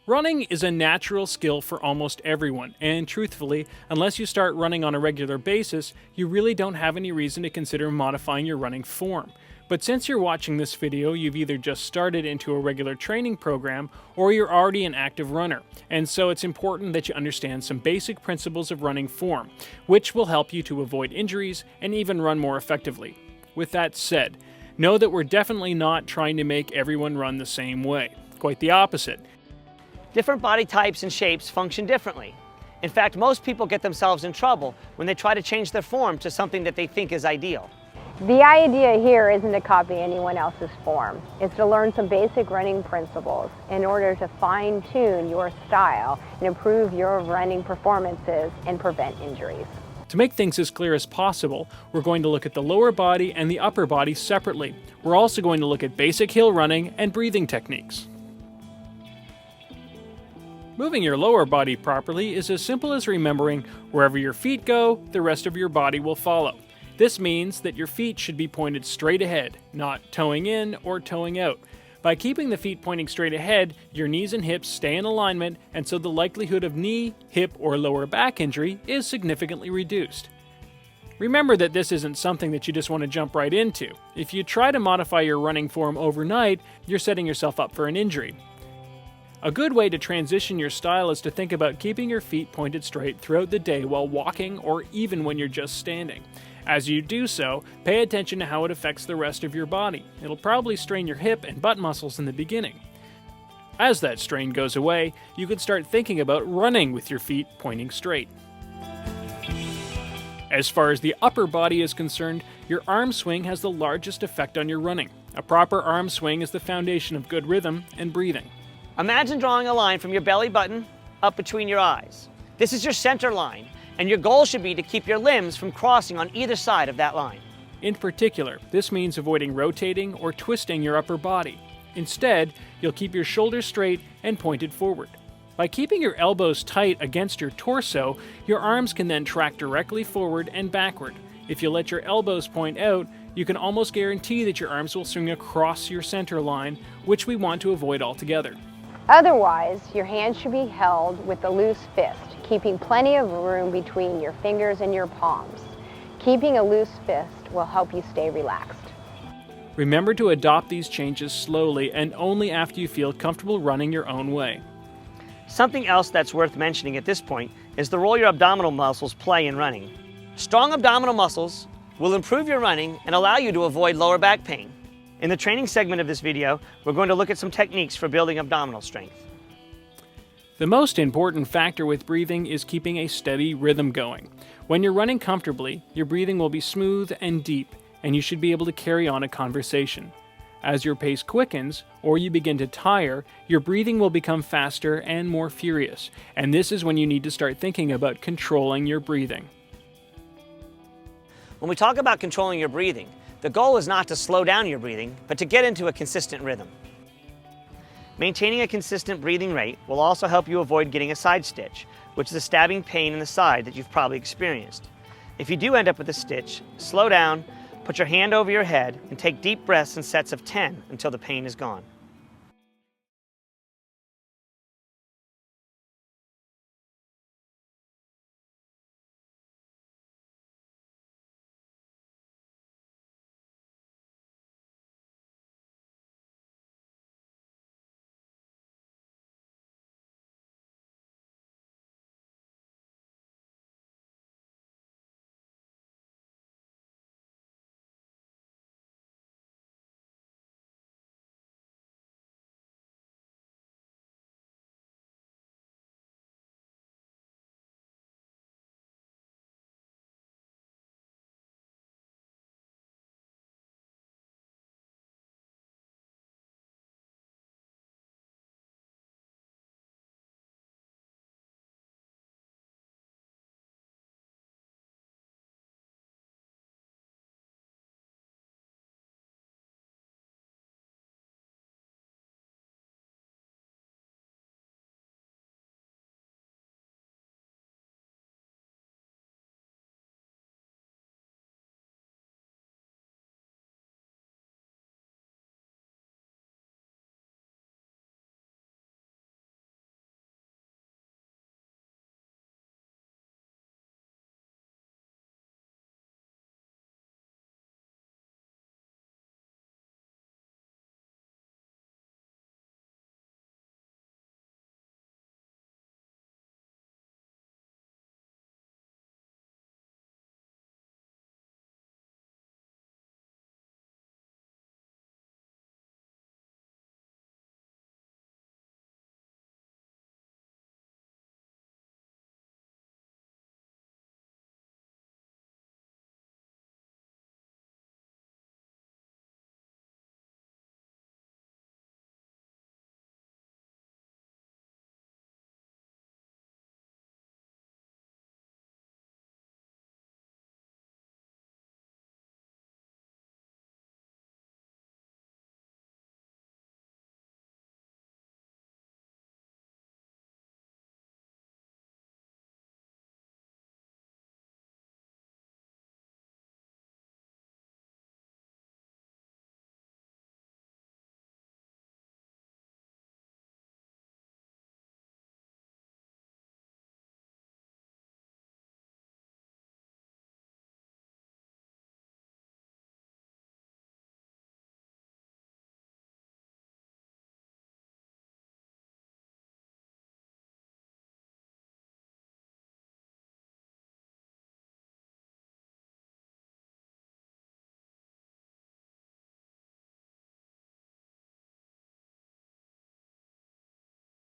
Running is a natural skill for almost everyone, and truthfully, unless you start running on a regular basis, you really don't have any reason to consider modifying your running form. But since you're watching this video, you've either just started into a regular training program or you're already an active runner, and so it's important that you understand some basic principles of running form, which will help you to avoid injuries and even run more effectively. With that said, know that we're definitely not trying to make everyone run the same way. Quite the opposite. Different body types and shapes function differently. In fact, most people get themselves in trouble when they try to change their form to something that they think is ideal. The idea here isn't to copy anyone else's form. It's to learn some basic running principles in order to fine-tune your style and improve your running performances and prevent injuries. To make things as clear as possible, we're going to look at the lower body and the upper body separately. We're also going to look at basic hill running and breathing techniques. Moving your lower body properly is as simple as remembering wherever your feet go, the rest of your body will follow. This means that your feet should be pointed straight ahead, not toeing in or toeing out. By keeping the feet pointing straight ahead, your knees and hips stay in alignment, and so the likelihood of knee, hip, or lower back injury is significantly reduced. Remember that this isn't something that you just want to jump right into. If you try to modify your running form overnight, you're setting yourself up for an injury. A good way to transition your style is to think about keeping your feet pointed straight throughout the day while walking or even when you're just standing. As you do so, pay attention to how it affects the rest of your body. It'll probably strain your hip and butt muscles in the beginning. As that strain goes away, you can start thinking about running with your feet pointing straight. As far as the upper body is concerned, your arm swing has the largest effect on your running. A proper arm swing is the foundation of good rhythm and breathing. Imagine drawing a line from your belly button up between your eyes. This is your center line, and your goal should be to keep your limbs from crossing on either side of that line. In particular, this means avoiding rotating or twisting your upper body. Instead, you'll keep your shoulders straight and pointed forward. By keeping your elbows tight against your torso, your arms can then track directly forward and backward. If you let your elbows point out, you can almost guarantee that your arms will swing across your center line, which we want to avoid altogether. Otherwise, your hands should be held with a loose fist, keeping plenty of room between your fingers and your palms. Keeping a loose fist will help you stay relaxed. Remember to adopt these changes slowly and only after you feel comfortable running your own way. Something else that's worth mentioning at this point is the role your abdominal muscles play in running. Strong abdominal muscles will improve your running and allow you to avoid lower back pain. In the training segment of this video, we're going to look at some techniques for building abdominal strength. The most important factor with breathing is keeping a steady rhythm going. When you're running comfortably, your breathing will be smooth and deep, and you should be able to carry on a conversation. As your pace quickens, or you begin to tire, your breathing will become faster and more furious, and this is when you need to start thinking about controlling your breathing. When we talk about controlling your breathing, the goal is not to slow down your breathing, but to get into a consistent rhythm. Maintaining a consistent breathing rate will also help you avoid getting a side stitch, which is a stabbing pain in the side that you've probably experienced. If you do end up with a stitch, slow down, put your hand over your head, and take deep breaths in sets of 10 until the pain is gone.